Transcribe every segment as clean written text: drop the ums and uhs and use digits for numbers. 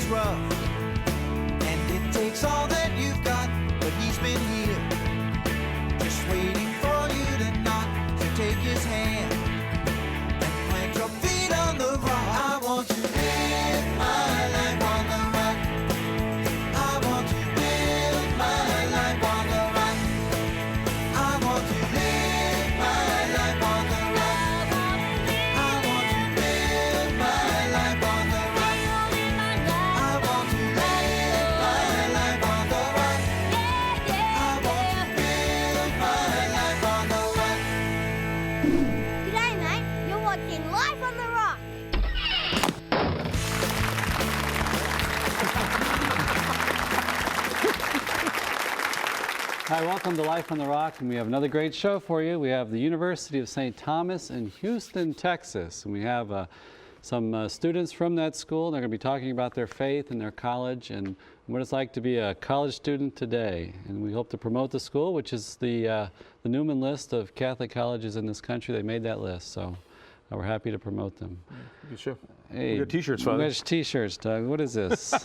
is rough, and it takes all that you've got, but he's been here, just waiting for you to knock, to take his hand and plant your feet on the rock. I want to live my life on the rock. I want to live my life on the rock. I want to live my life on the rock. I want to live my life on the rock. I want to live my life on the rock. I want to live my life on the rock. G'day, mate. You're watching Life on the Rock. Hi, welcome to Life on the Rock, and we have another great show for you. We have the University of St. Thomas in Houston, Texas, and we have some students from that school. They're going to be talking about their faith and their college and what it's like to be a college student today. And we hope to promote the school, which is the Newman list of Catholic colleges in this country. They made that list, so we're happy to promote them. Good show. Hey, We got t-shirts, Father. We got t-shirts, Doug. What is this?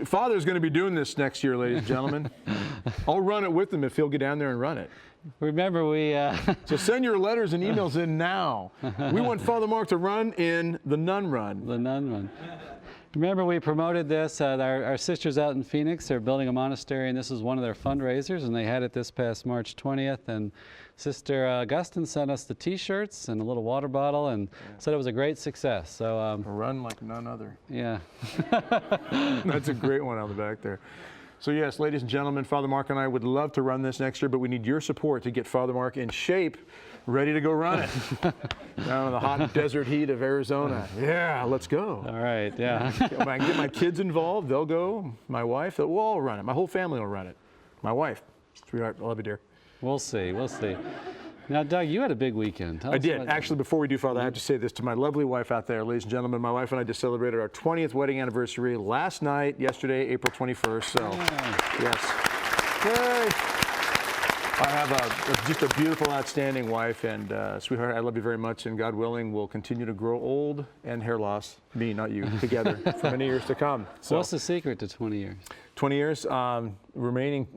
Father's going to be doing this next year, ladies and gentlemen. I'll run it with him if he'll get down there and run it. Remember, we... So send your letters and emails in now. We want Father Mark to run in the Nun Run. The Nun Run. Remember, we promoted this. Our sisters out in Phoenix, they're building a monastery, and this is one of their fundraisers, and they had it this past March 20th. And Sister Augustine sent us the T-shirts and a little water bottle, and said it was a great success. So A run like none other. yeah. That's a great one on the back there. So yes, ladies and gentlemen, Father Mark and I would love to run this next year, but we need your support to get Father Mark in shape, ready to go run it. Down in the hot desert heat of Arizona. Yeah, let's go. All right, yeah. I can get my kids involved, they'll go. My wife, we'll all run it. My whole family will run it. My wife, sweetheart, I love you, dear. We'll see, we'll see. Now, Doug, you had a big weekend. Tell I us did. about Actually, before we do, Father, I have to say this to my lovely wife out there. Ladies and gentlemen, my wife and I just celebrated our 20th wedding anniversary last night, yesterday, April 21st. So, yes. Yay. I have just a beautiful, outstanding wife, and sweetheart, I love you very much, and God willing, we'll continue to grow old and hair loss, me, not you, together for many years to come. So, What's the secret to 20 years? 20 years, remaining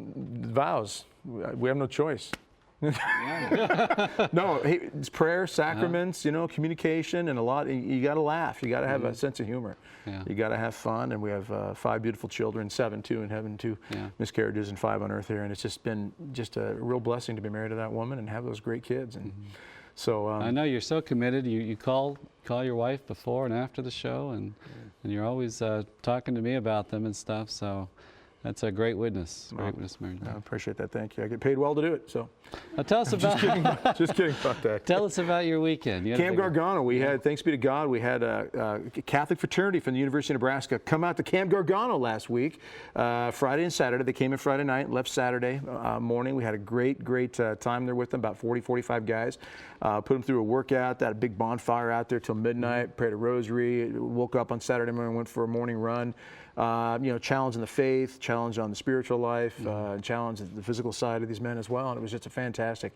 vows. We have no choice. No, hey, it's prayer, sacraments, you know, communication, and a lot. You got to laugh. You got to have a sense of humor. Yeah. You got to have fun, and we have 5 beautiful children, 7 in heaven, 2 miscarriages, and 5 on earth here. And it's just been a real blessing to be married to that woman and have those great kids. And so I know you're so committed. You call your wife before and after the show, and you're always talking to me about them and stuff. So. That's a great witness. Great witness, Mary. I appreciate that. Thank you. I get paid well to do it. So. Now tell us about. Just kidding about that. Tell us about your weekend. You had Camp Gargano. We had, thanks be to God, we had a Catholic fraternity from the University of Nebraska come out to Camp Gargano last week, Friday and Saturday. They came in Friday night, left Saturday morning. We had a great time there with them, about 40, 45 guys. Put them through a workout, had a big bonfire out there till midnight, prayed a rosary, woke up on Saturday morning, went for a morning run. You know, challenge in the faith, challenge on the spiritual life, challenge the physical side of these men as well. And it was just a fantastic,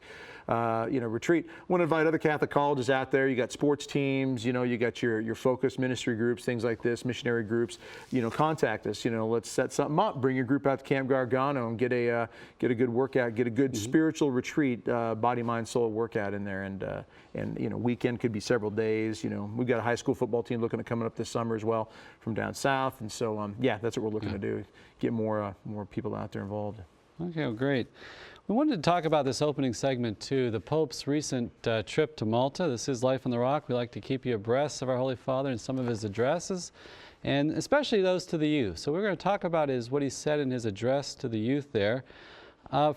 you know, retreat. I want to invite other Catholic colleges out there. You got sports teams, you know, you got your focused ministry groups, things like this, missionary groups. You know, contact us. You know, let's set something up. Bring your group out to Camp Gargano and get a good workout, get a good spiritual retreat, body, mind, soul workout in there. And you know, weekend could be several days. You know, we've got a high school football team looking at coming up this summer as well from down south. And so, yeah, that's what we're looking to do, get more people out there involved. Okay, well, great. We wanted to talk about this opening segment too, the Pope's recent trip to Malta. This is Life on the Rock. We like to keep you abreast of our Holy Father and some of his addresses, and especially those to the youth. So we're going to talk about what he said in his address to the youth there.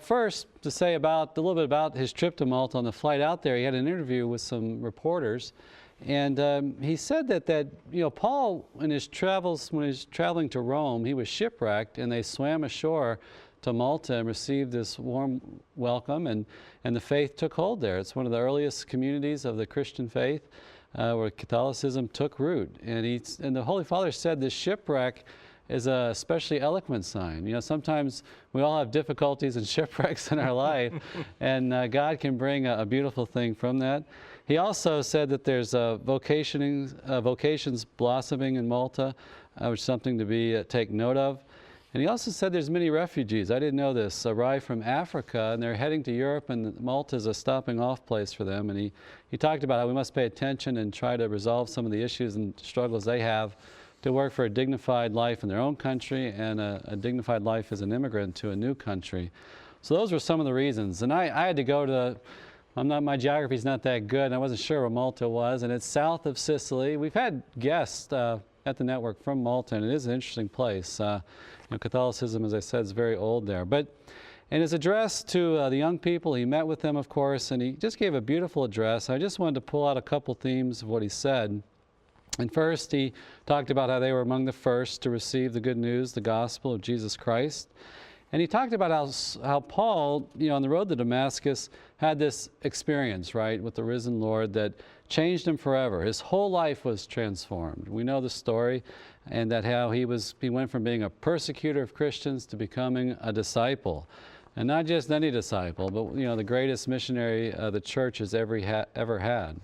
First, to say a little bit about his trip to Malta. On the flight out there, he had an interview with some reporters, and he said that you know, Paul, in his travels, when he was traveling to Rome, he was shipwrecked, and they swam ashore to Malta and received this warm welcome, and the faith took hold there. It's one of the earliest communities of the Christian faith where Catholicism took root. And the Holy Father said this shipwreck is a especially eloquent sign. You know, sometimes we all have difficulties and shipwrecks in our life, and God can bring a beautiful thing from that. He also said that there's vocations blossoming in Malta, which is something to be take note of. And he also said there's many refugees, I didn't know this, arrived from Africa, and they're heading to Europe, and Malta is a stopping off place for them. And he talked about how we must pay attention and try to resolve some of the issues and struggles they have to work for a dignified life in their own country and a dignified life as an immigrant to a new country. So those were some of the reasons. And I had to go to, my geography's not that good, and I wasn't sure where Malta was, and it's south of Sicily. We've had guests at the network from Malta, and it is an interesting place. Catholicism, as I said, is very old there. But in his address to the young people, he met with them, of course, and he just gave a beautiful address. I just wanted to pull out a couple themes of what he said. And first, he talked about how they were among the first to receive the good news, the gospel of Jesus Christ. And he talked about how Paul, on the road to Damascus, had this experience, right, with the risen Lord that changed him forever. His whole life was transformed. We know the story, and that how he went from being a persecutor of Christians to becoming a disciple. And not just any disciple, but the greatest missionary the church has ever had.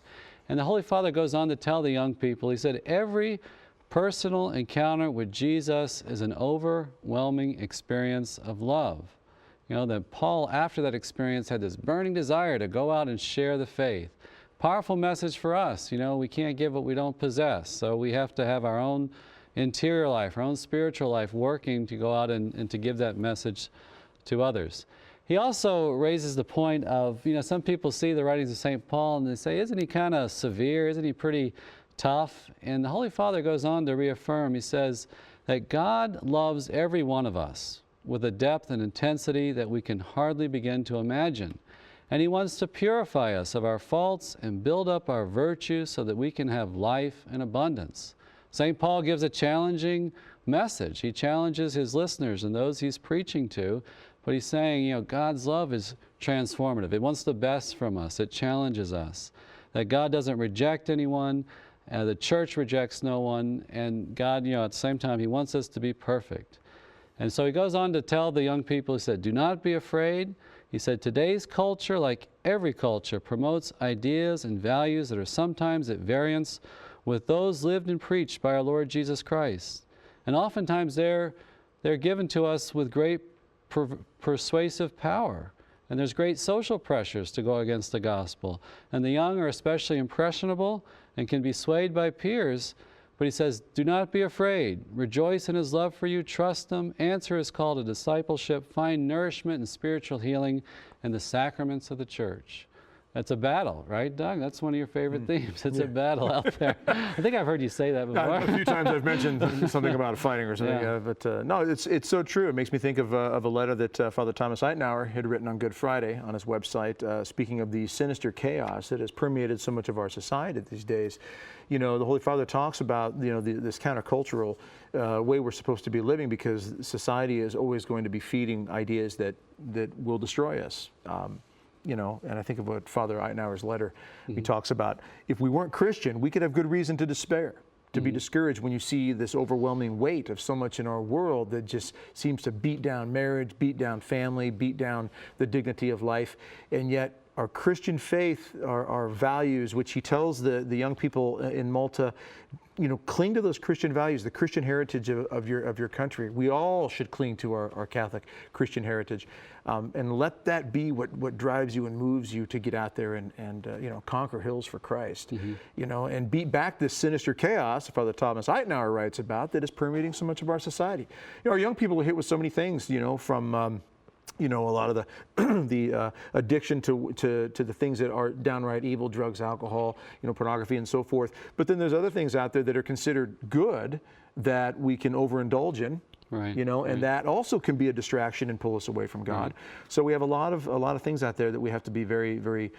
And the Holy Father goes on to tell the young people, he said, every personal encounter with Jesus is an overwhelming experience of love. That Paul, after that experience, had this burning desire to go out and share the faith. Powerful message for us. We can't give what we don't possess. So we have to have our own interior life, our own spiritual life working to go out and to give that message to others. He also raises the point of, some people see the writings of St. Paul and they say, isn't he kind of severe? Isn't he pretty tough? And the Holy Father goes on to reaffirm, he says that God loves every one of us with a depth and intensity that we can hardly begin to imagine. And he wants to purify us of our faults and build up our virtues so that we can have life in abundance. St. Paul gives a challenging message. He challenges his listeners and those he's preaching to, but he's saying, God's love is transformative. It wants the best from us. It challenges us. That God doesn't reject anyone, the church rejects no one, and God, at the same time, he wants us to be perfect. And so he goes on to tell the young people, he said, do not be afraid. He said, today's culture, like every culture, promotes ideas and values that are sometimes at variance with those lived and preached by our Lord Jesus Christ. And oftentimes they're given to us with great persuasive power. And there's great social pressures to go against the gospel. And the young are especially impressionable and can be swayed by peers. But he says, do not be afraid. Rejoice in his love for you. Trust him. Answer his call to discipleship. Find nourishment and spiritual healing in the sacraments of the church. That's a battle, right, Doug? That's one of your favorite themes. It's a battle out there. I think I've heard you say that before. A few times I've mentioned something about fighting or something, Yeah. but no, it's so true. It makes me think of a letter that Father Thomas Eitenauer had written on Good Friday on his website, speaking of the sinister chaos that has permeated so much of our society these days. The Holy Father talks about this countercultural way we're supposed to be living, because society is always going to be feeding ideas that will destroy us. And I think of what Father Eitenauer's letter, he talks about, if we weren't Christian, we could have good reason to despair, to be discouraged when you see this overwhelming weight of so much in our world that just seems to beat down marriage, beat down family, beat down the dignity of life. And yet our Christian faith, our values, which he tells the young people in Malta, cling to those Christian values, the Christian heritage of your country. We all should cling to our Catholic Christian heritage, and let that be what drives you and moves you to get out there and conquer hills for Christ, and beat back this sinister chaos Father Thomas Eitenauer writes about that is permeating so much of our society. Our young people are hit with so many things, from a lot of the addiction to the things that are downright evil, drugs, alcohol, pornography, and so forth. But then there's other things out there that are considered good that we can overindulge in. Right. And that also can be a distraction and pull us away from God. Right. So we have a lot of things out there that we have to be very, very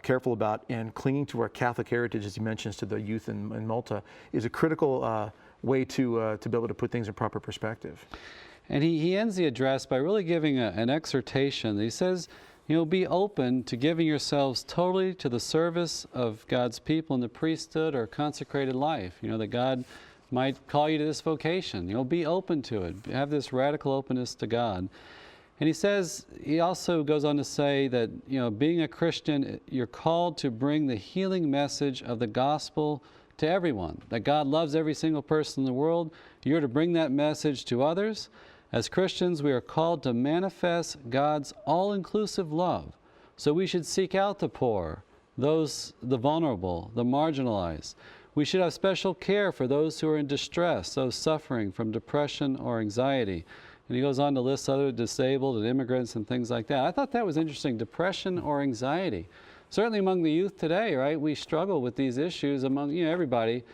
careful about. And clinging to our Catholic heritage, as he mentions to the youth in Malta, is a critical way to be able to put things in proper perspective. And he ends the address by really giving an exhortation. He says, be open to giving yourselves totally to the service of God's people in the priesthood or consecrated life. That God might call you to this vocation. Be open to it. Have this radical openness to God. And he also goes on to say that, you know, being a Christian, you're called to bring the healing message of the gospel to everyone, that God loves every single person in the world. You're to bring that message to others. As Christians, we are called to manifest God's all-inclusive love. So we should seek out the poor, the vulnerable, the marginalized. We should have special care for those who are in distress, those suffering from depression or anxiety. And he goes on to list other disabled and immigrants and things like that. I thought that was interesting, depression or anxiety. Certainly among the youth today, right, we struggle with these issues among, you know, everybody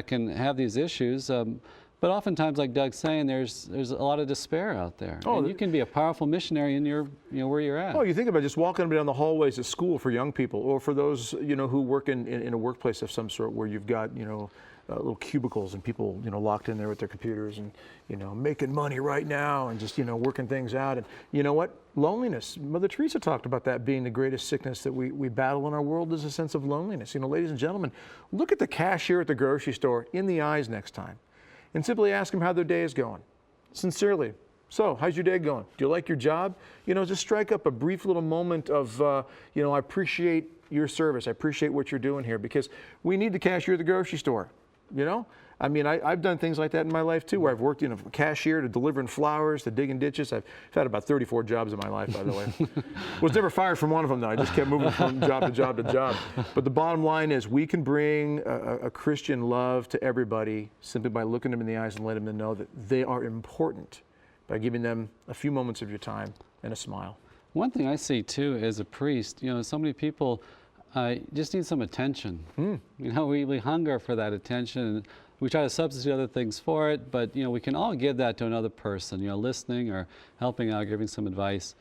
can have these issues. But oftentimes, like Doug's saying, there's a lot of despair out there. Oh, and you can be a powerful missionary in your, you know, where you're at. Oh, you think about just walking down the hallways at school for young people, or for those, you know, who work in a workplace of some sort where you've got, you know, little cubicles and people, you know, locked in there with their computers and, you know, making money right now and just, you know, working things out. And you know what? Loneliness. Mother Teresa talked about that being the greatest sickness that we battle in our world, is a sense of loneliness. You know, ladies and gentlemen, look at the cashier at the grocery store in the eyes next time and simply ask them how their day is going. Sincerely. So, how's your day going? Do you like your job? You know, just strike up a brief little moment of, you know, I appreciate your service. I appreciate what you're doing here, because we need the cashier at the grocery store. You know, I mean, I've done things like that in my life too, where I've worked, you know, cashier to delivering flowers to digging ditches. I've had about 34 jobs in my life, by the way. Was never fired from one of them though. I just kept moving from job to job to job. But the bottom line is, we can bring a Christian love to everybody simply by looking them in the eyes and letting them know that they are important, by giving them a few moments of your time and a smile. One thing I see too as a priest, you know, so many people just need some attention. You know, we hunger for that attention, and we try to substitute other things for it, but, you know, we can all give that to another person, you know, listening or helping out, giving some advice.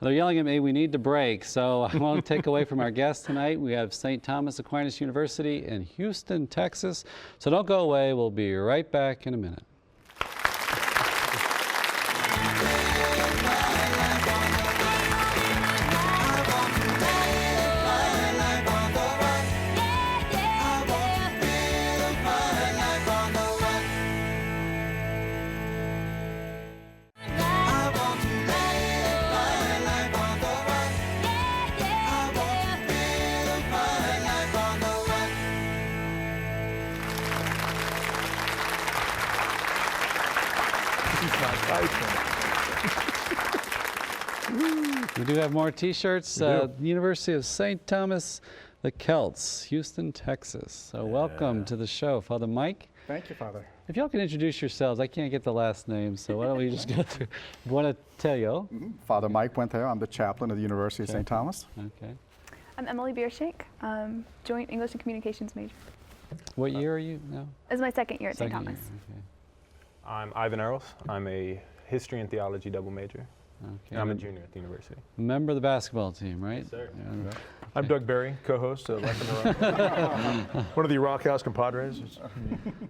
They're yelling at me, we need to break, so I won't take away from our guest tonight. We have St. Thomas Aquinas University in Houston, Texas. So don't go away, we'll be right back in a minute. We do have more T-shirts. University of St. Thomas, the Celts, Houston, Texas. So welcome to the show, Father Mike. Thank you, Father. If y'all can introduce yourselves, I can't get the last name, so why don't we just go through Buonatello. Father Mike Buenteo. I'm the chaplain of the University of St. Thomas. Okay. I'm Emily Biershank, joint English and Communications major. What year are you now? This is my second year at St. Thomas. Okay. I'm Ivan Earls. I'm a history and theology double major. Okay. And I'm a junior at the university. Member of the basketball team, right? Yes, sir. Yeah. I'm Doug Barry, co-host of Life in the Rock. One of the Rock House compadres.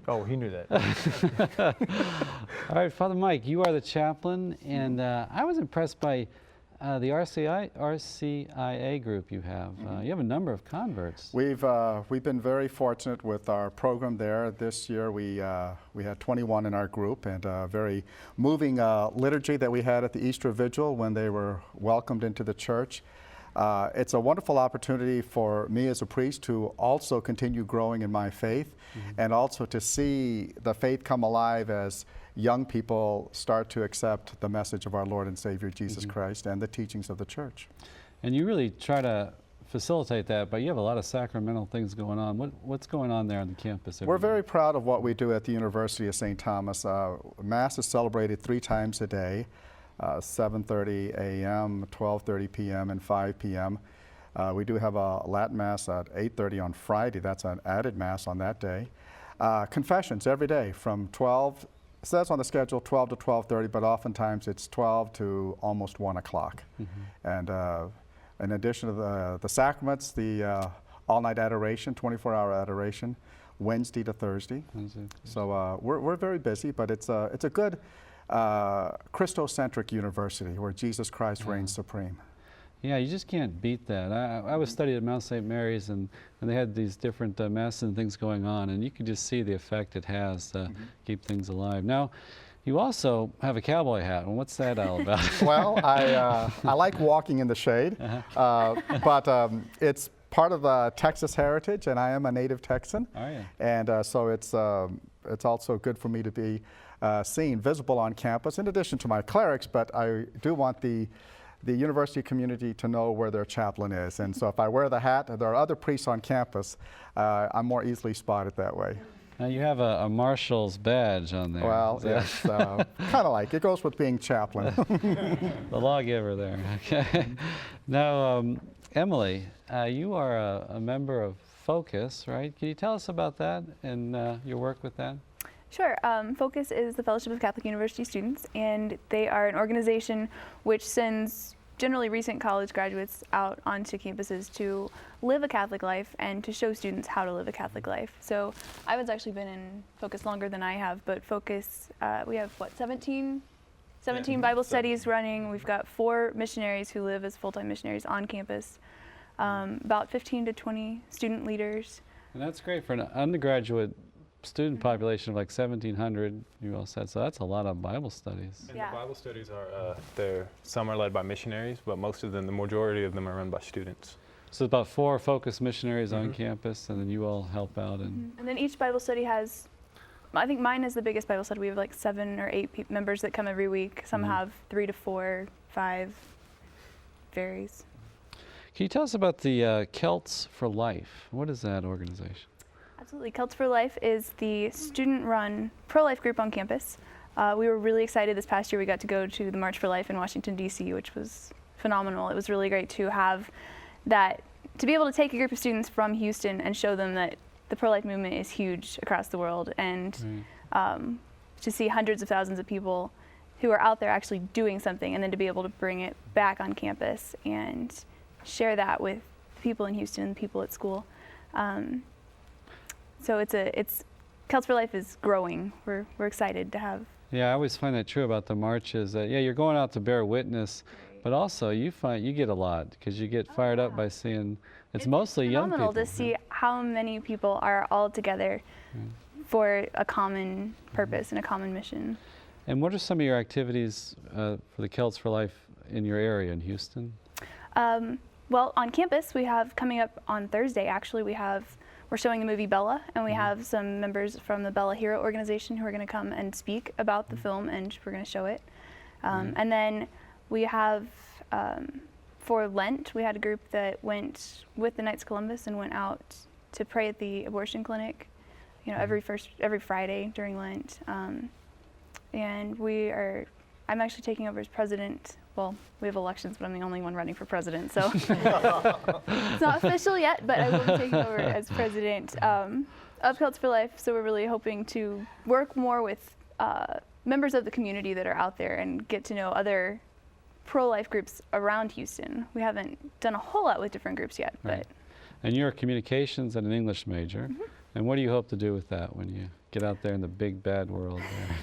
Oh, he knew that. All right, Father Mike, you are the chaplain, and I was impressed by the RCIA group you have. You have a number of converts. We've been very fortunate with our program there. This year we had 21 in our group, and a very moving liturgy that we had at the Easter Vigil when they were welcomed into the church. It's a wonderful opportunity for me as a priest to also continue growing in my faith, and also to see the faith come alive as young people start to accept the message of our Lord and Savior Jesus Christ and the teachings of the church. And you really try to facilitate that, but you have a lot of sacramental things going on. What's going on there on the campus? We're very proud of what we do at the University of St. Thomas. Mass is celebrated 3 times a day, 7:30 a.m., 12:30 p.m., and 5 p.m. We do have a Latin Mass at 8:30 on Friday. That's an added Mass on that day. Confessions every day from 12. It says on the schedule 12 to 12:30, but oftentimes it's 12 to almost 1 o'clock. And in addition to the sacraments, the all-night adoration, 24-hour adoration, Wednesday to Thursday. So we're very busy, but it's a good Christocentric university where Jesus Christ reigns supreme. Yeah, you just can't beat that. I was studying at Mount St. Mary's, and they had these different masses and things going on, and you could just see the effect it has to keep things alive. Now, You also have a cowboy hat. And what's that all about? Well, I like walking in the shade, but it's part of the Texas heritage, and I am a native Texan. Are you? And so it's also good for me to be seen, visible on campus, in addition to my clerics, but I do want the university community to know where their chaplain is. And so if I wear the hat, there are other priests on campus, I'm more easily spotted that way. Now you have a marshal's badge on there. Well, yes, kind of like, it goes with being chaplain. The lawgiver there. Okay. Now, Emily, you are a member of Focus, right? Can you tell us about that and your work with that? Sure. Focus is the Fellowship of Catholic University Students, and they are an organization which sends generally recent college graduates out onto campuses to live a Catholic life and to show students how to live a Catholic life. So Ivan's actually been in Focus longer than I have, but Focus, we have, what, 17 Bible studies running. We've got 4 missionaries who live as full-time missionaries on campus, about 15 to 20 student leaders. And that's great for an undergraduate student population of like 1,700, you all said, so that's a lot of Bible studies. And the Bible studies are, some are led by missionaries, but most of them, the majority of them are run by students. So about 4 Focus missionaries on campus, and then you all help out. And then each Bible study has, I think mine is the biggest Bible study. We have like 7 or 8 members that come every week. Some have 3 to 4, 5, varies. Can you tell us about the Celts for Life? What is that organization? Absolutely. Celts for Life is the student-run pro-life group on campus. We were really excited this past year. We got to go to the March for Life in Washington, D.C., which was phenomenal. It was really great to have that, to be able to take a group of students from Houston and show them that the pro-life movement is huge across the world, and to see hundreds of thousands of people who are out there actually doing something, and then to be able to bring it back on campus and share that with people in Houston and people at school. So it's Celts for Life is growing. We're excited to have. Yeah, I always find that true about the marches. That you're going out to bear witness, but also you get a lot because you get fired up by seeing. It's mostly young people. It's phenomenal to see how many people are all together for a common purpose and a common mission. And what are some of your activities for the Celts for Life in your area in Houston? Well, on campus we have coming up on Thursday. Actually, we're showing the movie Bella, and we have some members from the Bella Hero organization who are going to come and speak about the film, and we're going to show it. And then we have, for Lent, we had a group that went with the Knights of Columbus and went out to pray at the abortion clinic, every Friday during Lent. And I'm actually taking over as president. Well, we have elections, but I'm the only one running for president, so it's not official yet, but I will be taking over as president of Celts for Life. So we're really hoping to work more with members of the community that are out there and get to know other pro-life groups around Houston. We haven't done a whole lot with different groups yet, but. And you're communications and an English major. And what do you hope to do with that when you get out there in the big bad world there?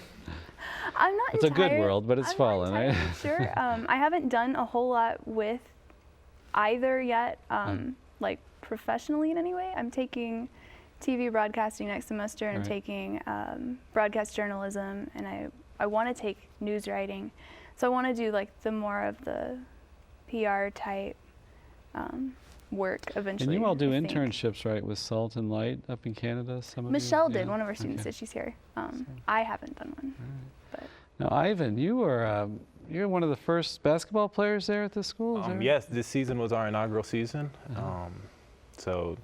I'm not It's a good world, but it's fallen, right? Sure. I haven't done a whole lot with either yet, like professionally in any way. I'm taking TV broadcasting next semester, and I'm taking broadcast journalism, and I want to take news writing. So I want to do like the more of the PR type work eventually. And you all do internships, right, with Salt and Light up in Canada? Some of Michelle you? did, one of our students did. She's here. I haven't done one. But. Now, Ivan, you're one of the first basketball players there at this school? Yes, this season was our inaugural season. So,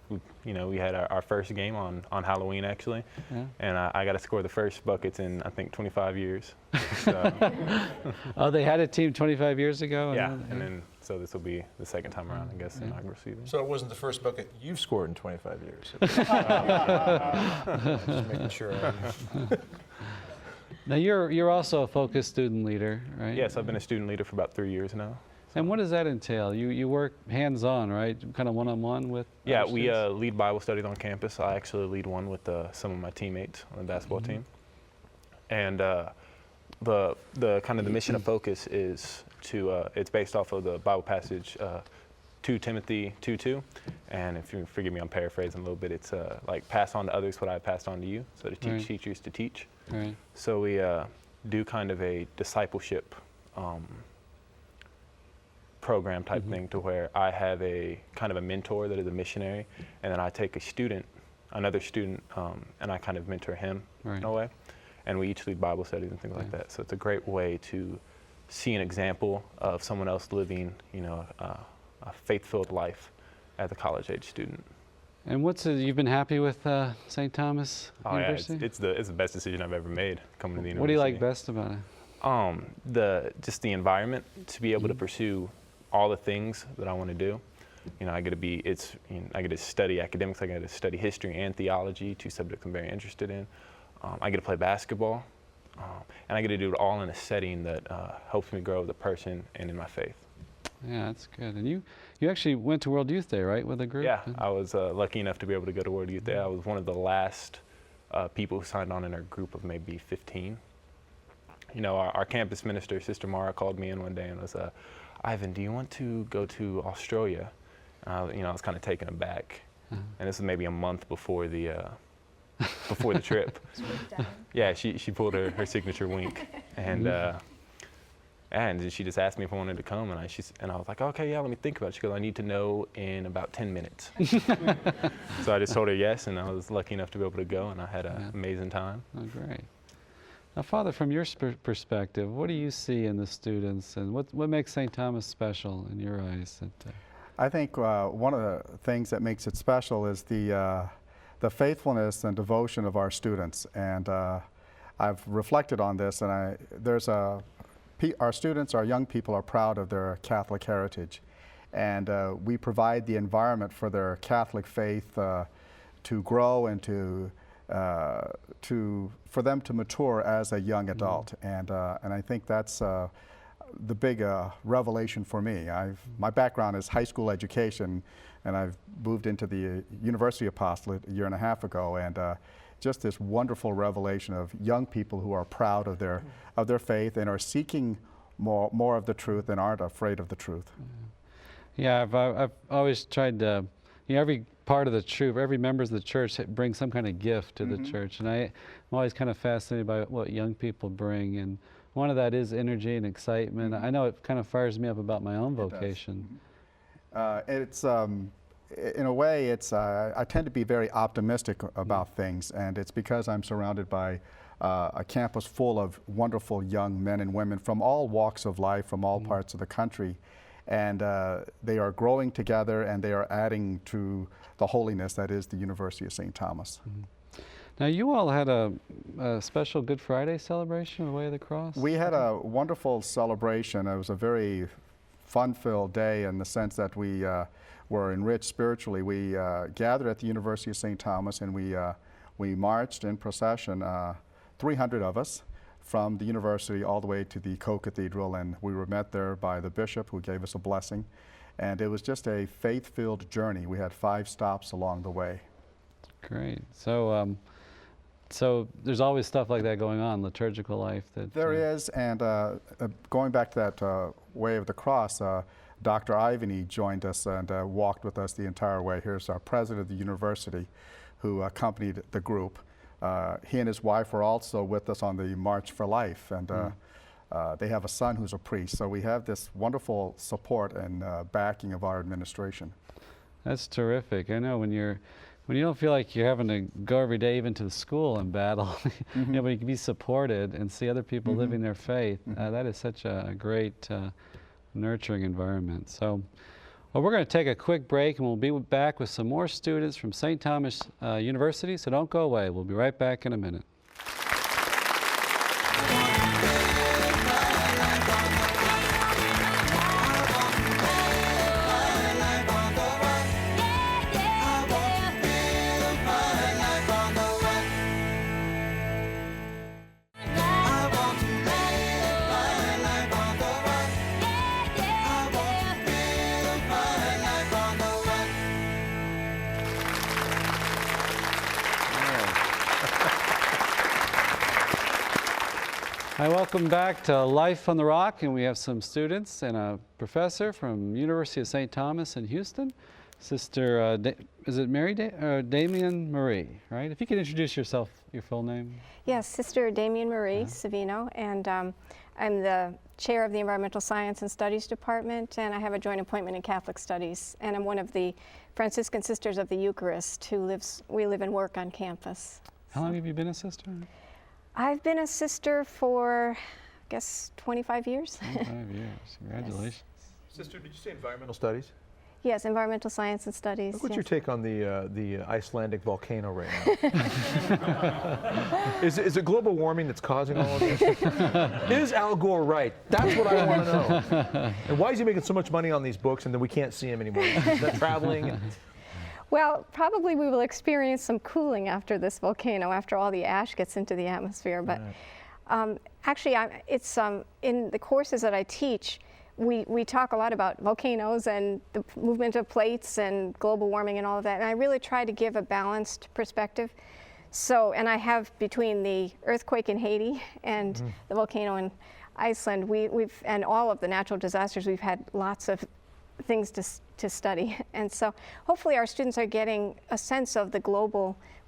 we had our first game on Halloween, actually. And I got to score the first buckets in, I think, 25 years. So. Oh, they had a team 25 years ago? Yeah, and then, so this will be the second time around, I guess, the inaugural season. So it wasn't the first bucket you've scored in 25 years. Just making sure. Now, you're also a Focus student leader, right? Yes, I've been a student leader for about 3 years now. And what does that entail? You work hands-on, right? Kind of one-on-one with Yeah, we lead Bible studies on campus. I actually lead one with some of my teammates on the basketball team. And the kind of the mission of Focus is to, it's based off of the Bible passage 2 Timothy 2:2. And if you forgive me, I'm paraphrasing a little bit. It's like pass on to others what I passed on to you. So to teach teachers to teach. Right. So do kind of a discipleship program type thing, to where I have a kind of a mentor that is a missionary, and then I take another student, and I kind of mentor him in a way, and we each lead Bible studies and things like that. So it's a great way to see an example of someone else living, you know, a faith-filled life as a college-age student. And you've been happy with St. Thomas University? Yeah, it's the best decision I've ever made coming to the university. What do you like best about it? Just the environment, to be able to pursue all the things that I want to do. You know, I get to study academics, I get to study history and theology, two subjects I'm very interested in. I get to play basketball, and I get to do it all in a setting that helps me grow as a person and in my faith. Yeah, that's good. And you actually went to World Youth Day, right, with a group? Yeah, I was lucky enough to be able to go to World Youth Day. I was one of the last people who signed on in our group of maybe 15. You know, our campus minister, Sister Mara, called me in one day and was, Ivan, do you want to go to Australia? You know, I was kind of taken aback. And this was maybe a month before the trip. Yeah, she pulled her signature wink. And she just asked me if I wanted to come, and I was like, okay, yeah, let me think about it. She goes, I need to know in about 10 minutes. So I just told her yes, and I was lucky enough to be able to go, and I had an amazing time. Oh, great. Now, Father, from your perspective, what do you see in the students, and what makes St. Thomas special in your eyes? I think one of the things that makes it special is the faithfulness and devotion of our students. And I've reflected on this, and our students, our young people, are proud of their Catholic heritage. And we provide the environment for their Catholic faith to grow and for them to mature as a young adult. And I think that's the big revelation for me. My background is high school education, and I've moved into the University Apostolate a year and a half ago, and just this wonderful revelation of young people who are proud of their faith and are seeking more of the truth and aren't afraid of the truth. Yeah, I've always tried to, you know, every part of the troop, every member of the church brings some kind of gift to the church, and I'm always kind of fascinated by what young people bring, and one of that is energy and excitement. I know it kind of fires me up about my own vocation. It's in a way, I tend to be very optimistic about things, and it's because I'm surrounded by a campus full of wonderful young men and women from all walks of life, from all parts of the country, and they are growing together, and they are adding to the holiness that is the University of St. Thomas. Now, you all had a special Good Friday celebration, the Way of the Cross? We had a wonderful celebration. It was a very fun-filled day in the sense that we were enriched spiritually. We gathered at the University of St. Thomas, and we marched in procession, 300 of us, from the university all the way to the co-cathedral, and we were met there by the bishop, who gave us a blessing. And it was just a faith-filled journey. We had 5 stops along the way. Great. So, so there's always stuff like that going on, liturgical life. There is, and going back to that Way of the Cross, Dr. Ivany joined us and walked with us the entire way. Here's our president of the university, who accompanied the group. He and his wife were also with us on the March for Life, and they have a son who's a priest. So we have this wonderful support and backing of our administration. That's terrific. I know when you don't feel like you're having to go every day even to the school and battle, you know, but you can be supported and see other people living their faith. That is such a great nurturing environment. So, well, we're going to take a quick break, and we'll be back with some more students from St. Thomas University, so don't go away. We'll be right back in a minute. Hi, welcome back to Life on the Rock, and we have some students and a professor from University of St. Thomas in Houston Sister, is it Damian Marie, right? If you could introduce yourself, your full name. Yes, Sister Damian Marie Savino, and I'm the chair of the Environmental Science and Studies Department, and I have a joint appointment in Catholic Studies, and I'm one of the Franciscan Sisters of the Eucharist we live and work on campus. How long have you been a sister? I've been a sister for, I guess, 25 years. 25 years, congratulations. Sister, did you say environmental studies? Yes, environmental science and studies. What's yes. your take on the Icelandic volcano right now? Is it global warming that's causing all of this? Is Al Gore right? That's what I want to know. And why is he making so much money on these books and then we can't see him anymore? Is that traveling? Well, probably we will experience some cooling after this volcano, after all the ash gets into the atmosphere. But actually, it's in the courses that I teach, we talk a lot about volcanoes and the movement of plates and global warming and all of that. And I really try to give a balanced perspective. So, and I have between the earthquake in Haiti and the volcano in Iceland, and all of the natural disasters, we've had lots of things to study. And so hopefully our students are getting a sense of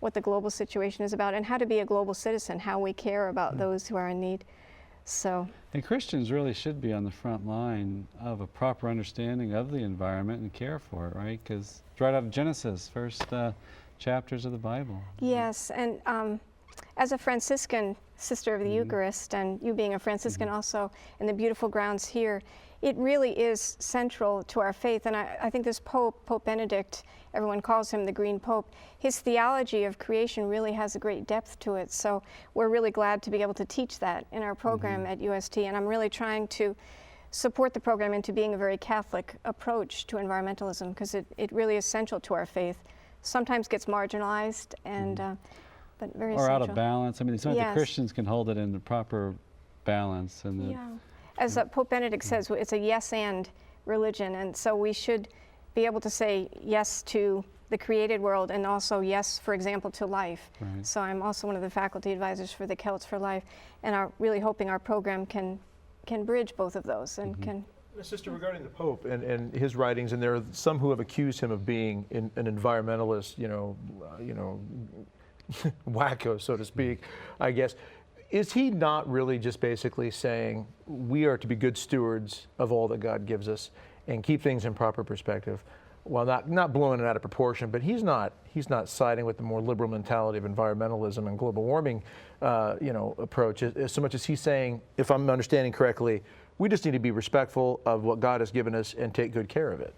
what the global situation is about and how to be a global citizen, how we care about those who are in need. So. And Christians really should be on the front line of a proper understanding of the environment and care for it, right? Because it's right out of Genesis, first chapters of the Bible. Yes, and as a Franciscan sister of the Eucharist, and you being a Franciscan also, in the beautiful grounds here, it really is central to our faith. And I think this Pope, Pope Benedict, everyone calls him the Green Pope, his theology of creation really has a great depth to it. So we're really glad to be able to teach that in our program at UST. And I'm really trying to support the program into being a very Catholic approach to environmentalism, because it really is central to our faith. Sometimes gets marginalized, and but very or central. out of balance. I mean, it's not that Christians can hold it in the proper balance. And as Pope Benedict says, it's a yes and religion, and so we should be able to say yes to the created world and also yes, for example, to life. Right. So I'm also one of the faculty advisors for the Celts for Life, and are really hoping our program can bridge both of those and can. Sister, regarding the Pope and his writings, and there are some who have accused him of being an environmentalist, wacko, so to speak, I guess. Is he not really just basically saying we are to be good stewards of all that God gives us and keep things in proper perspective? Well, not blowing it out of proportion, but he's not siding with the more liberal mentality of environmentalism and global warming, approach. As so much as he's saying, if I'm understanding correctly, we just need to be respectful of what God has given us and take good care of it.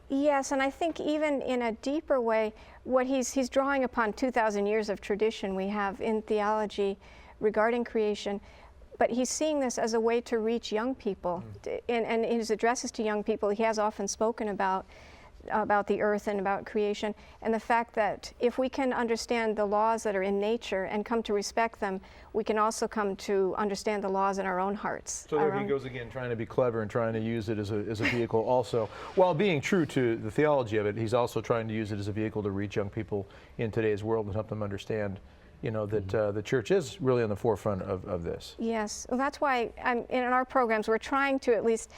Yes, and I think even in a deeper way, what he's drawing upon 2,000 years of tradition we have in theology regarding creation, but he's seeing this as a way to reach young people. And in his addresses to young people, he has often spoken about the earth and about creation, and the fact that if we can understand the laws that are in nature and come to respect them, we can also come to understand the laws in our own hearts. So there he goes again, trying to be clever and trying to use it as a vehicle also. While being true to the theology of it, he's also trying to use it as a vehicle to reach young people in today's world and help them understand that the church is really on the forefront of this. Yes, well, that's why in our programs we're trying to at least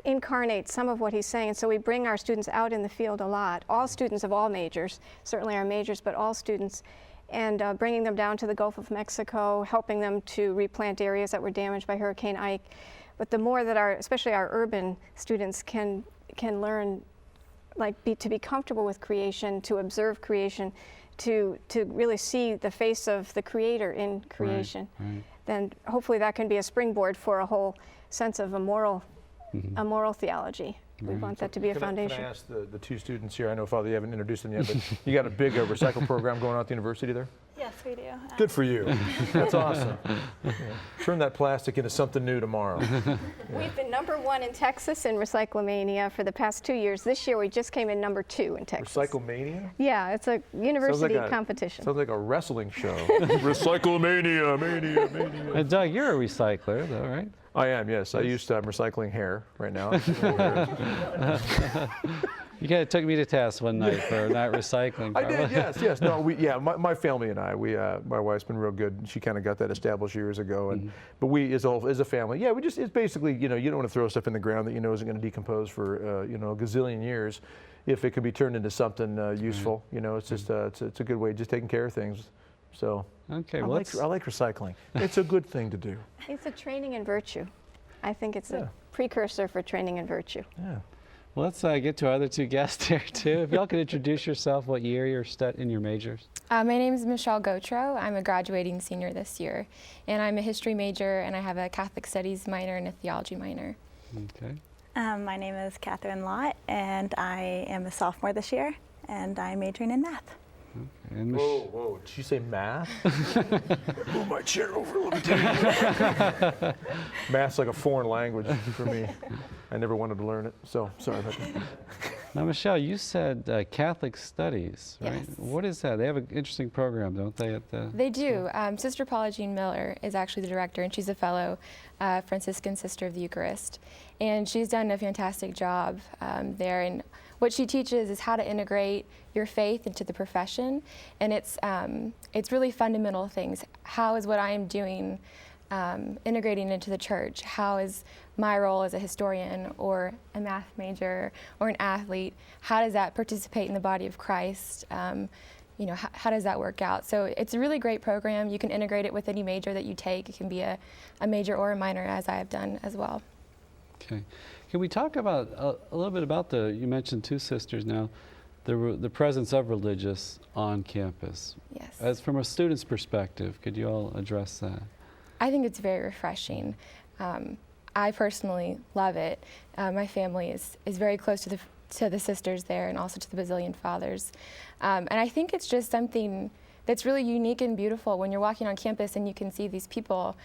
incarnate some of what he's saying, and so we bring our students out in the field a lot, all students of all majors, certainly our majors, but all students, and bringing them down to the Gulf of Mexico, helping them to replant areas that were damaged by Hurricane Ike. But the more that especially our urban students can learn, to be comfortable with creation, to observe creation, to really see the face of the Creator in creation, right. Then hopefully that can be a springboard for a whole sense of a moral theology. We want that to be a foundation. Can I ask the two students here, I know, Father, you haven't introduced them yet, but you got a big recycle program going on at the university there? Yes, we do. Good for you. That's awesome. Yeah. Turn that plastic into something new tomorrow. We've been #1 in Texas in Recyclemania for the past 2 years. This year we just came in #2 in Texas. Recyclemania? Yeah, it's a university competition. Sounds like a wrestling show. Recyclemania, mania. And Doug, you're a recycler, though, right? I am, yes. I'm recycling hair right now. You kind of took me to task one night for not recycling. I did, yes. No, my family and I, my wife's been real good. She kind of got that established years ago, and but we, as a family, it's basically, you don't want to throw stuff in the ground that you know isn't going to decompose for, a gazillion years, if it could be turned into something useful. It's just, it's a good way of just taking care of things. So, okay, I like recycling. It's a good thing to do. It's a training in virtue. I think it's a precursor for training in virtue. Yeah. Well, let's get to our other two guests here too. If y'all could introduce yourself, what year you're in your majors. My name is Michelle Gautreaux. I'm a graduating senior this year, and I'm a history major, and I have a Catholic Studies minor and a theology minor. Okay. My name is Catherine Lott, and I am a sophomore this year, and I'm majoring in math. Okay. And Whoa, did you say math? Move my chair over a little bit. Math's like a foreign language for me. I never wanted to learn it, so sorry about that. Now, Michelle, you said Catholic Studies, right? Yes. What is that? They have an interesting program, don't they? They do. Sister Paula Jean Miller is actually the director, and she's a fellow Franciscan Sister of the Eucharist. And she's done a fantastic job there. And what she teaches is how to integrate your faith into the profession. And it's really fundamental things. How is what I am doing integrating into the church? How is my role as a historian or a math major or an athlete, how does that participate in the body of Christ? How does that work out? So it's a really great program. You can integrate it with any major that you take. It can be a major or a minor, as I have done as well. Okay. Can we talk about a little bit about you mentioned two sisters now, the presence of religious on campus. Yes. As from a student's perspective, could you all address that? I think it's very refreshing. I personally love it. My family is very close to the sisters there, and also to the Basilian Fathers. And I think it's just something that's really unique and beautiful when you're walking on campus and you can see these people.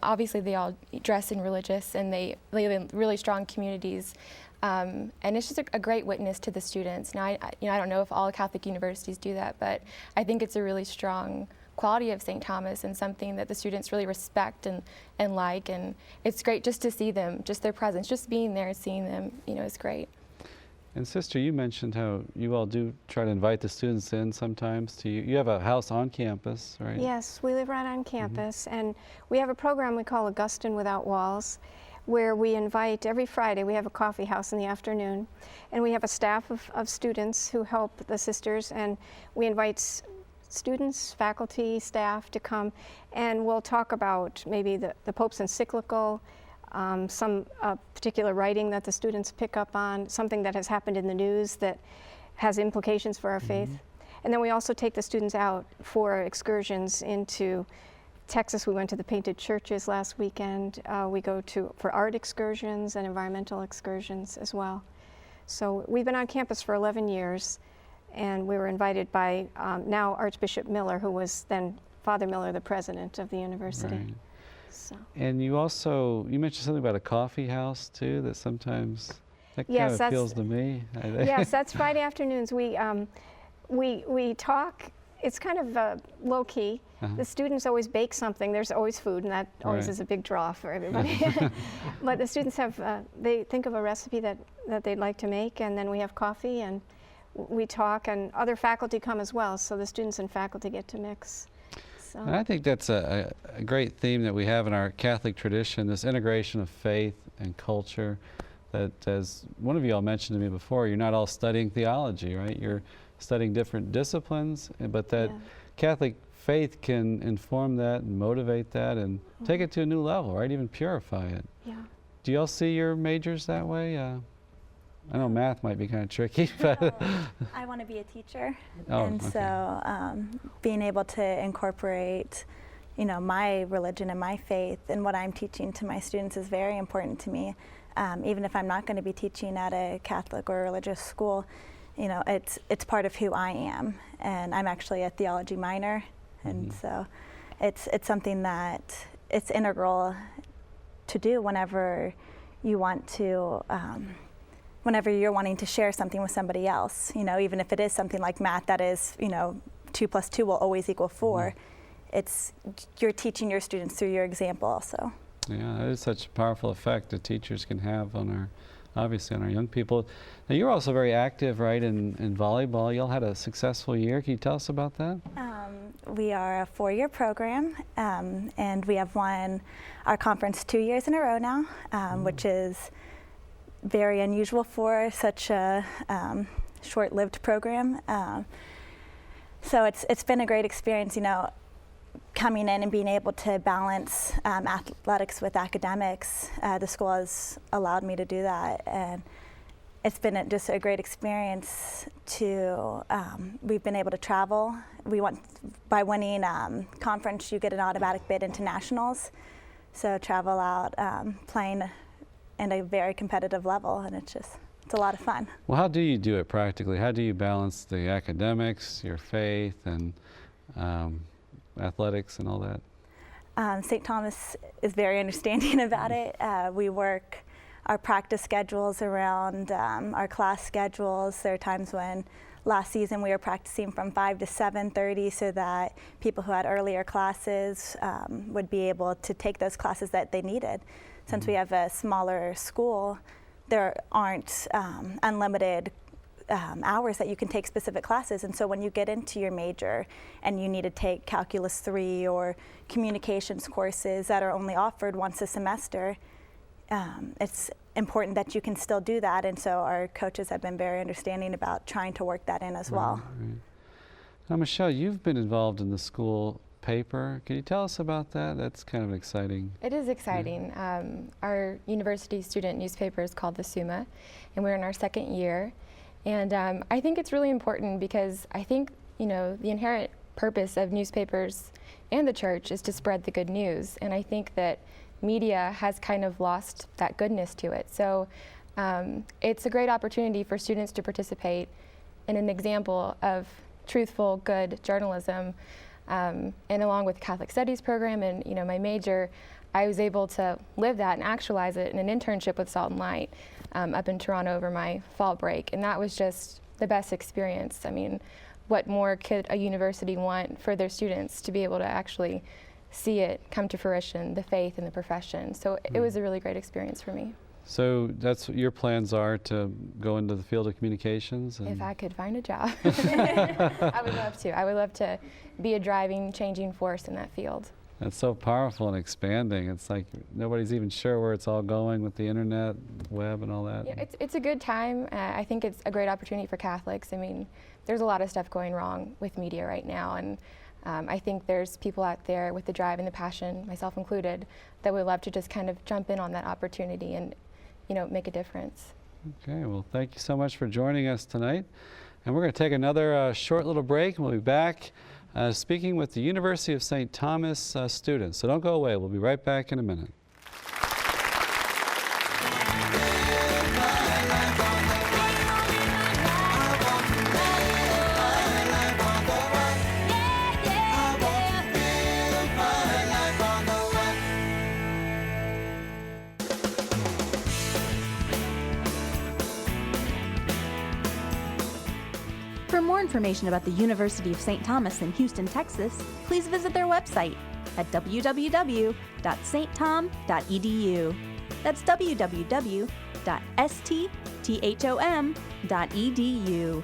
Obviously they all dress in religious, and they live in really strong communities. And it's just a great witness to the students. Now, I don't know if all Catholic universities do that, but I think it's a really strong quality of St. Thomas, and something that the students really respect and like. And it's great just to see them, just their presence, just being there and seeing them, is great. And Sister, you mentioned how you all do try to invite the students in sometimes to you. You have a house on campus, right? Yes, we live right on campus, and we have a program we call Augustine Without Walls, where we invite, every Friday we have a coffee house in the afternoon, and we have a staff of students who help the sisters, and we invite students, faculty, staff to come, and we'll talk about maybe the Pope's encyclical, some particular writing that the students pick up on, something that has happened in the news that has implications for our faith. And then we also take the students out for excursions into Texas. We went to the Painted Churches last weekend. We go for art excursions and environmental excursions as well. So we've been on campus for 11 years, and we were invited by now Archbishop Miller, who was then Father Miller, the president of the university. Right. So. And you mentioned something about a coffee house too, that sometimes that Yes, kind of appeals to me. Yes, that's Friday afternoons. We talk. It's kind of low key. The students always bake something. There's always food, and that always is a big draw for everybody. But the students they think of a recipe that they'd like to make, and then we have coffee and we talk, and other faculty come as well, so the students and faculty get to mix. So. And I think that's a great theme that we have in our Catholic tradition, this integration of faith and culture, that, as one of you all mentioned to me before, you're not all studying theology, right? You're studying different disciplines, but that Catholic faith can inform that and motivate that and take it to a new level, right? Even purify it. Yeah. Do you all see your majors that way? I know math might be kind of tricky, but I want to be a teacher, so being able to incorporate, my religion and my faith and what I'm teaching to my students is very important to me. Even if I'm not going to be teaching at a Catholic or religious school, it's part of who I am, and I'm actually a theology minor, and so it's something that it's integral to do whenever you want to. Whenever you're wanting to share something with somebody else, even if it is something like math, that is, 2 + 2 will always equal 4. You're teaching your students through your example also. Yeah, that is such a powerful effect that teachers can have on obviously on our young people. Now, you're also very active, right, in volleyball. You all had a successful year. Can you tell us about that? We are a 4-year program, and we have won our conference 2 years in a row now, which is very unusual for such a short-lived program. So it's been a great experience, you know, coming in and being able to balance athletics with academics. The school has allowed me to do that, and it's been just a great experience to, we've been able to travel. By winning conference, you get an automatic bid into nationals. So travel out, playing at a very competitive level, and it's a lot of fun. Well, how do you do it practically? How do you balance the academics, your faith, and athletics and all that? St. Thomas is very understanding about it. We work our practice schedules around our class schedules. There are times when last season we were practicing from 5 to 7:30 so that people who had earlier classes would be able to take those classes that they needed. Since we have a smaller school, there aren't unlimited hours that you can take specific classes, and so when you get into your major and you need to take Calculus 3 or communications courses that are only offered once a semester, it's important that you can still do that, and so our coaches have been very understanding about trying to work that in as well. Right. Now, Michelle, you've been involved in the school paper. Can you tell us about that? That's kind of exciting. It is exciting. Our university student newspaper is called the Summa, and we're in our 2nd year. And I think it's really important because I think, you know, the inherent purpose of newspapers and the church is to spread the good news. And I think that media has kind of lost that goodness to it. So it's a great opportunity for students to participate in an example of truthful, good journalism. And along with the Catholic Studies program and, you know, my major, I was able to live that and actualize it in an internship with Salt and Light up in Toronto over my fall break. And that was just the best experience. I mean, what more could a university want for their students to be able to actually see it come to fruition, the faith and the profession. So it was a really great experience for me. So that's what your plans are, to go into the field of communications? If I could find a job. I would love to. I would love to be a driving, changing force in that field. That's so powerful and expanding. It's like nobody's even sure where it's all going with the internet, web, and all that. Yeah, it's a good time. I think it's a great opportunity for Catholics. I mean, there's a lot of stuff going wrong with media right now, and I think there's people out there with the drive and the passion, myself included, that would love to just kind of jump in on that opportunity and, you know, make a difference. Okay, well, thank you so much for joining us tonight. And we're going to take another short little break, and we'll be back speaking with the University of St. Thomas students. So don't go away. We'll be right back in a minute. For more information about the University of St. Thomas in Houston, Texas, please visit their website at www.stthom.edu. That's www.stthom.edu.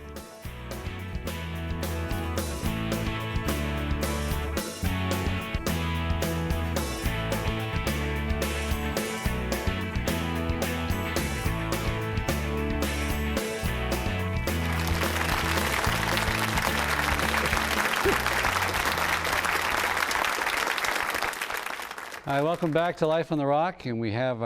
Hi, welcome back to Life on the Rock, and we have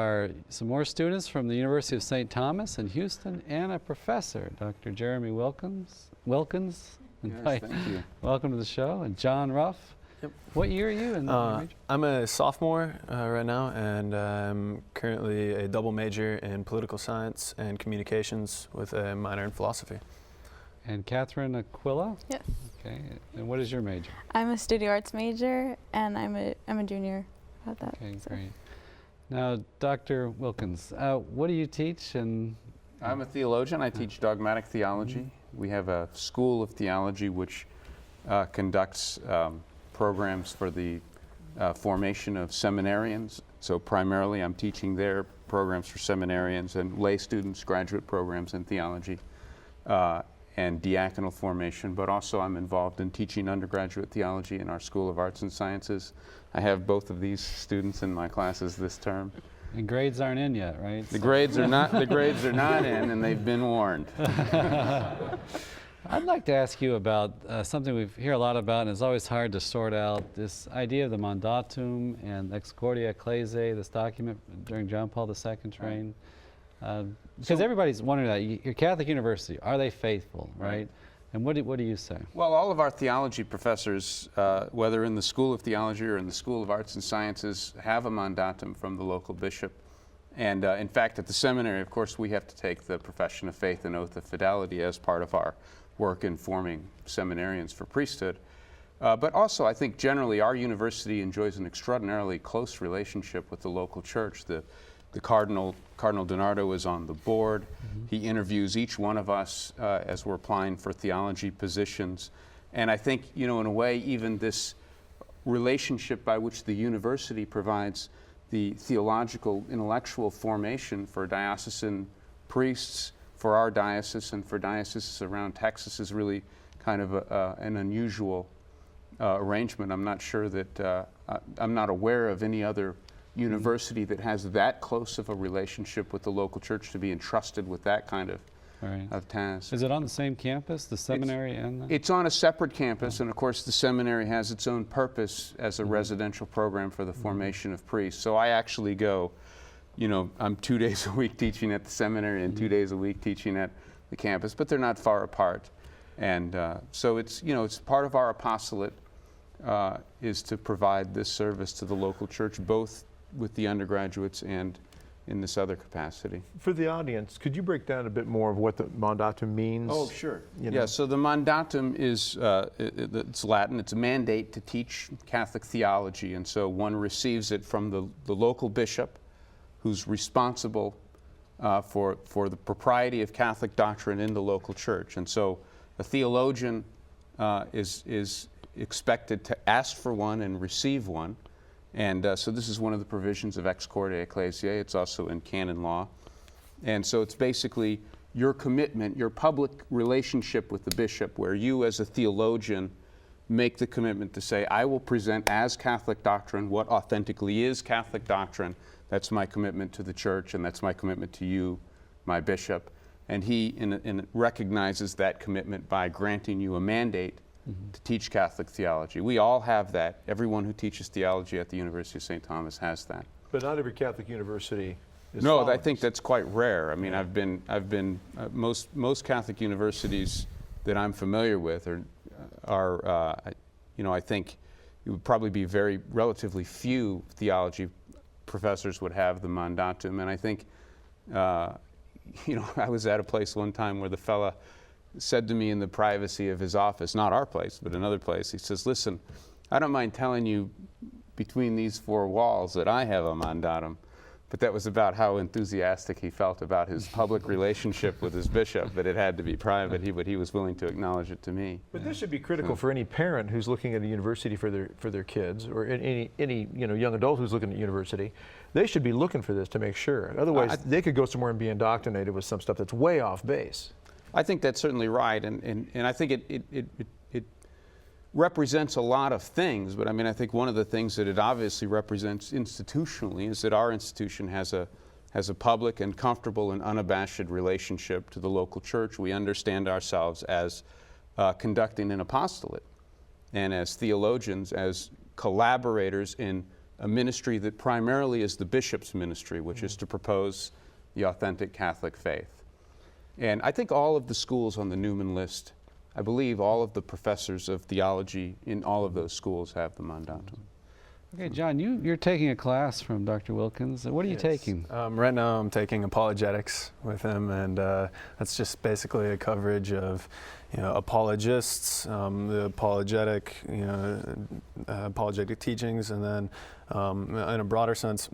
some more students from the University of St. Thomas in Houston and a professor, Dr. Jeremy Wilkins. Yes, thank you. Welcome to the show, and John Ruff. Yep. What year are you in the major? I'm a sophomore right now, and I'm currently a double major in political science and communications with a minor in philosophy. And Catherine Aquila? Yes. Okay, and what is your major? I'm a studio arts major, and I'm a junior at that. Okay, great. Now, Dr. Wilkins, what do you teach? And I'm a theologian. I teach dogmatic theology. We have a school of theology which conducts programs for the formation of seminarians. So primarily I'm teaching there programs for seminarians and lay students, graduate programs in theology and diaconal formation, but also I'm involved in teaching undergraduate theology in our School of Arts and Sciences. I have both of these students in my classes this term. And grades aren't in yet, right? The grades are not in, and they've been warned. I'd like to ask you about something we hear a lot about, and it's always hard to sort out, this idea of the mandatum and ex cordia ecclesiae, this document during John Paul II's reign. Because everybody's wondering that. Your Catholic University, are they faithful, right? And what do you say? Well, all of our theology professors, whether in the School of Theology or in the School of Arts and Sciences, have a mandatum from the local bishop. And in fact, at the seminary, of course, we have to take the profession of faith and oath of fidelity as part of our work in forming seminarians for priesthood. But also, I think generally our university enjoys an extraordinarily close relationship with the local church. The Cardinal DiNardo is on the board. He interviews each one of us as we're applying for theology positions. And I think, you know, in a way, even this relationship by which the university provides the theological, intellectual formation for diocesan priests, for our diocese and for dioceses around Texas is really kind of an unusual arrangement. I'm not sure that, I'm not aware of any other university that has that close of a relationship with the local church to be entrusted with that kind of task. Is it on the same campus, the seminary and It's on a separate campus, and of course the seminary has its own purpose as a residential program for the formation of priests. So I actually go, you know, I'm 2 days a week teaching at the seminary and 2 days a week teaching at the campus, but they're not far apart. And so it's, you know, it's part of our apostolate is to provide this service to the local church, both with the undergraduates and in this other capacity. For the audience, could you break down a bit more of what the mandatum means? Oh, sure. You know? Yeah, so the mandatum is, it's Latin, it's a mandate to teach Catholic theology, and so one receives it from the local bishop who's responsible for the propriety of Catholic doctrine in the local church. And so a theologian is expected to ask for one and receive one. And so this is one of the provisions of ex cordia ecclesiae. It's also in canon law. And so it's basically your commitment, your public relationship with the bishop, where you as a theologian make the commitment to say, I will present as Catholic doctrine what authentically is Catholic doctrine. That's my commitment to the church, and that's my commitment to you, my bishop. And he recognizes that commitment by granting you a mandate to teach Catholic theology. We all have that. Everyone who teaches theology at the University of St. Thomas has that. But not every Catholic university is No, following I think that's quite rare. I mean, most Catholic universities that I'm familiar with are you know, I think it would probably be relatively few theology professors would have the mandatum. And I think, you know, I was at a place one time where the fella said to me in the privacy of his office, not our place, but another place, he says, listen, I don't mind telling you between these four walls that I have a mandatum. But that was about how enthusiastic he felt about his public relationship with his bishop, that it had to be private, but he was willing to acknowledge it to me. But this should be critical for any parent who's looking at a university for their kids, or any you know, young adult who's looking at university. They should be looking for this to make sure. Otherwise, they could go somewhere and be indoctrinated with some stuff that's way off base. I think that's certainly right, and I think it represents a lot of things, but I mean, I think one of the things that it obviously represents institutionally is that our institution has a public and comfortable and unabashed relationship to the local church. We understand ourselves as conducting an apostolate and as theologians, as collaborators in a ministry that primarily is the bishop's ministry, which is to propose the authentic Catholic faith. And I think all of the schools on the Newman list, I believe all of the professors of theology in all of those schools have the mandatum. Okay, John, you're taking a class from Dr. Wilkins. What are you taking? Right now I'm taking apologetics with him, and that's just basically a coverage of, you know, apologists, the apologetic, you know, apologetic teachings, and then in a broader sense,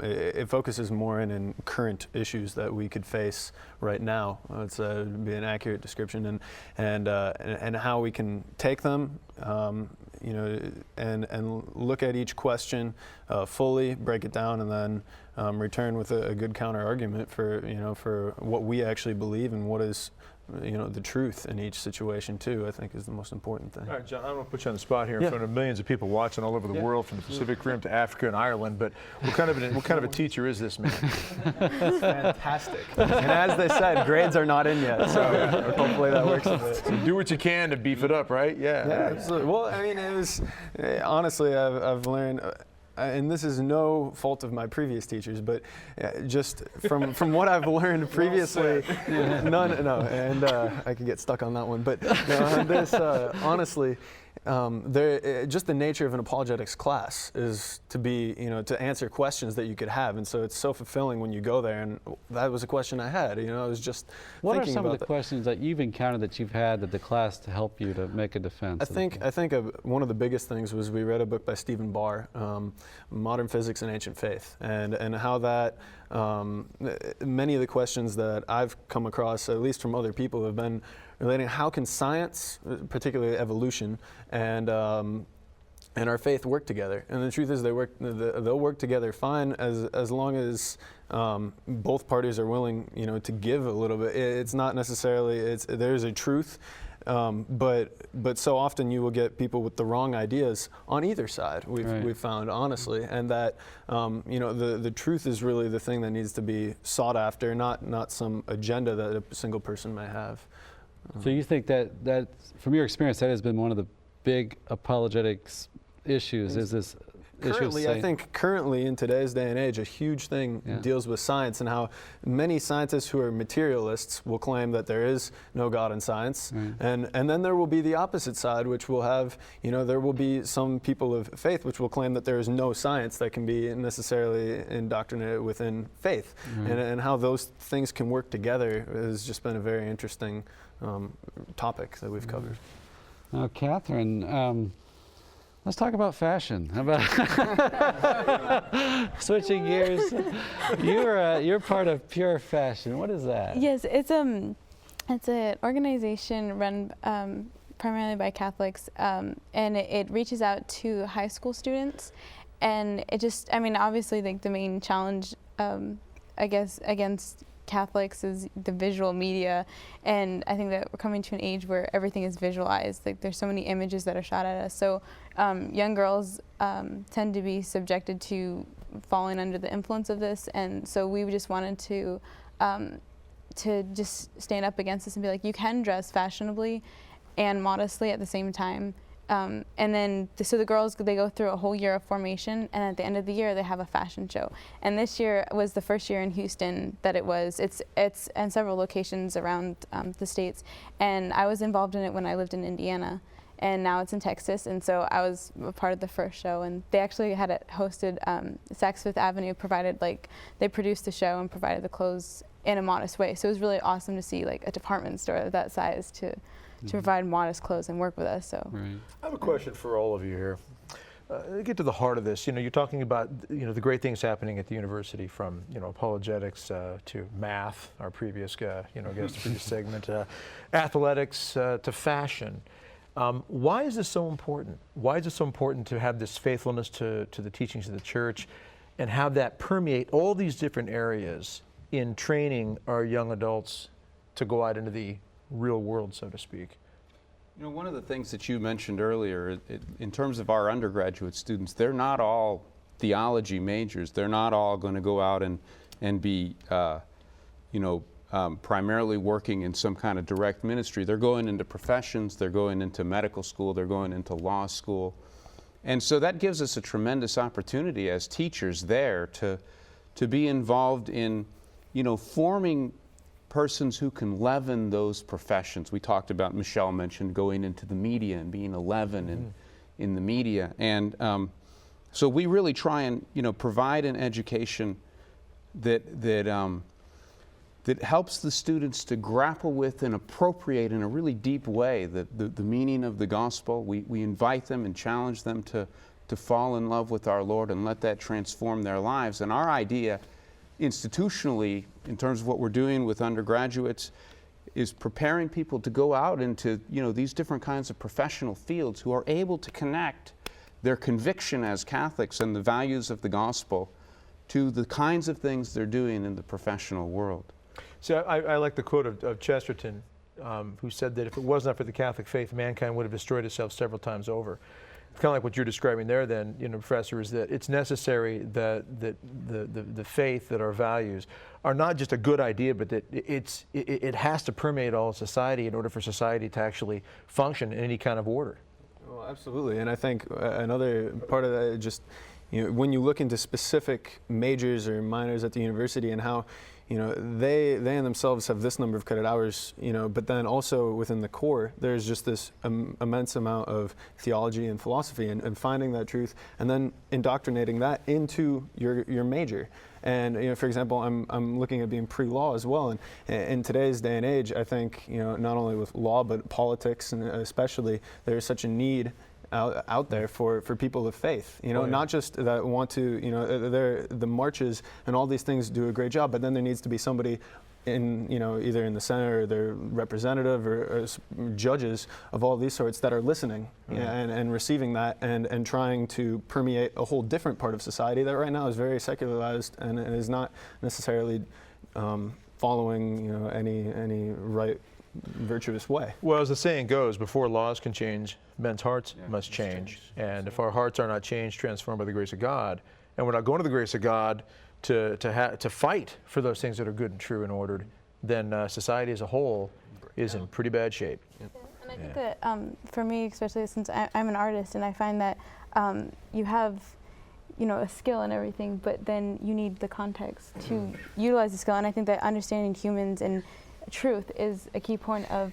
it focuses more in current issues that we could face right now. It's be an accurate description, and how we can take them, you know, and look at each question fully, break it down, and then return with a good counter argument for for what we actually believe and what is the truth in each situation too, I think is the most important thing. All right, John, I'm going to put you on the spot here in front of millions of people watching all over the world, from the Pacific Rim to Africa and Ireland, but what kind of a teacher is this man? Fantastic. And as they said, grades are not in yet, so hopefully that works a bit. So do what you can to beef it up, right? Yeah. Absolutely. Well, I mean, it was, honestly, I've learned, and this is no fault of my previous teachers, but just from what I've learned previously, no, and I could get stuck on that one. But this, honestly, just the nature of an apologetics class is to be, to answer questions that you could have, and so it's so fulfilling when you go there. And that was a question I had. I was just what thinking are some about of the questions that you've encountered that you've had at the class to help you to make a defense? I think one of the biggest things was we read a book by Stephen Barr, Modern Physics and Ancient Faith, and how that many of the questions that I've come across, at least from other people, have been relating how can science, particularly evolution, and our faith work together. And the truth is they'll work together fine as long as both parties are willing, to give a little bit. It's not necessarily, there's a truth, but so often you will get people with the wrong ideas on either side, we've found, honestly, and that the truth is really the thing that needs to be sought after, not some agenda that a single person may have. So you think that from your experience, that has been one of the big apologetics issues, is this currently, I think currently in today's day and age, a huge thing deals with science, and how many scientists who are materialists will claim that there is no God in science, and then there will be the opposite side, which will have, there will be some people of faith which will claim that there is no science that can be necessarily indoctrinated within faith, and how those things can work together has just been a very interesting topic that we've covered. Now, Catherine, let's talk about fashion. How about switching gears? You're part of Pure Fashion. What is that? Yes, it's an organization run primarily by Catholics, and it reaches out to high school students, and it just, obviously, like the main challenge, I guess, against Catholics is the visual media, and I think that we're coming to an age where everything is visualized. Like there's so many images that are shot at us. So young girls tend to be subjected to falling under the influence of this, and so we just wanted to just stand up against this and be like, you can dress fashionably and modestly at the same time. And then, so the girls, they go through a whole year of formation, and at the end of the year, they have a fashion show. And this year was the first year in Houston that it's in several locations around the States. And I was involved in it when I lived in Indiana, and now it's in Texas. And so I was a part of the first show, and they actually had it hosted, Saks Fifth Avenue provided, they produced the show and provided the clothes in a modest way. So it was really awesome to see a department store of that size to provide modest clothes and work with us. So I have a question for all of you here. Get to the heart of this. You're talking about the great things happening at the university, from apologetics to math, our previous guest, the previous segment, athletics to fashion. Why is this so important? Why is it so important to have this faithfulness to the teachings of the church, and have that permeate all these different areas in training our young adults to go out into the real world, so to speak? One of the things that you mentioned earlier, in terms of our undergraduate students, they're not all theology majors. They're not all going to go out and be, primarily working in some kind of direct ministry. They're going into professions. They're going into medical school. They're going into law school. And so that gives us a tremendous opportunity as teachers there to be involved in, forming persons who can leaven those professions. We talked about, Michelle mentioned going into the media and being a leaven in the media. And so we really try and, provide an education that helps the students to grapple with and appropriate in a really deep way the meaning of the gospel. We invite them and challenge them to fall in love with our Lord and let that transform their lives. And our idea institutionally, in terms of what we're doing with undergraduates, is preparing people to go out into these different kinds of professional fields, who are able to connect their conviction as Catholics and the values of the gospel to the kinds of things they're doing in the professional world. So I like the quote of Chesterton, who said that if it was not for the Catholic faith, mankind would have destroyed itself several times over. It's kind of like what you're describing there then, Professor, is that it's necessary that the faith, that our values are not just a good idea, but that it has to permeate all of society in order for society to actually function in any kind of order. Well, absolutely. And I think another part of that, just when you look into specific majors or minors at the university and how they in themselves have this number of credit hours, but then also within the core, there's just this immense amount of theology and philosophy and finding that truth and then indoctrinating that into your major. And, for example, I'm looking at being pre-law as well. And in today's day and age, I think, not only with law, but politics, and especially, there's such a need out there for people of faith, not just that want to, the marches and all these things do a great job, but then there needs to be somebody in, either in the Senate or their representative or judges of all these sorts that are listening and receiving that and trying to permeate a whole different part of society that right now is very secularized and is not necessarily following, any right virtuous way. Well, as the saying goes, before laws can change, men's hearts must change. And if our hearts are not changed, transformed by the grace of God, and we're not going to the grace of God to fight for those things that are good and true and ordered, then society as a whole is in pretty bad shape. And I think that for me, especially since I'm an artist, and I find that you have a skill and everything, but then you need the context to utilize the skill. And I think that understanding humans and truth is a key point of,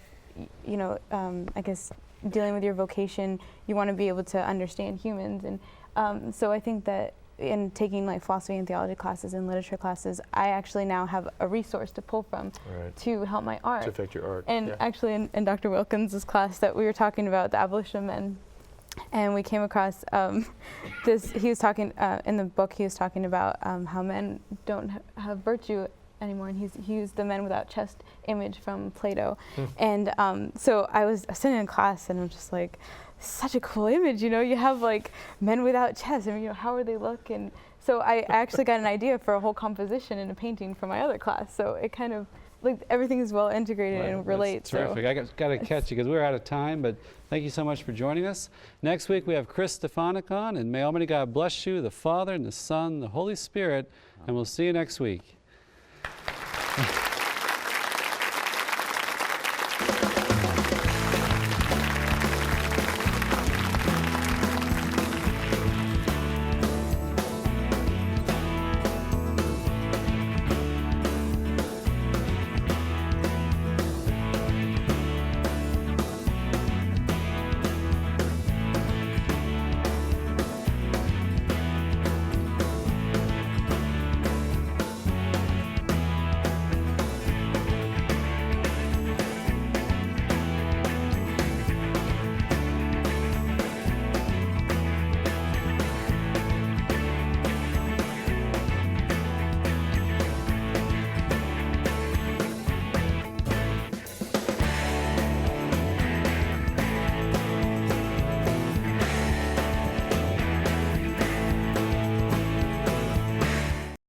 I guess, dealing with your vocation. You want to be able to understand humans. And so I think that in taking like philosophy and theology classes and literature classes, I actually now have a resource to pull from to help my art. To affect your art. And actually in Dr. Wilkins' class that we were talking about the abolition of men, and we came across this, he was talking, in the book he was talking about how men don't have virtue anymore, and he used the men without chest image from Plato. And so I was sitting in class and I'm just like, such a cool image, you have like men without chest, how would they look? And so I actually got an idea for a whole composition in a painting for my other class. So it kind of, like, everything is well integrated and relates. Terrific. I got to catch you because we're out of time, but thank you so much for joining us. Next week we have Chris Stefanik on, and may Almighty God bless you, the Father and the Son, the Holy Spirit, and we'll see you next week.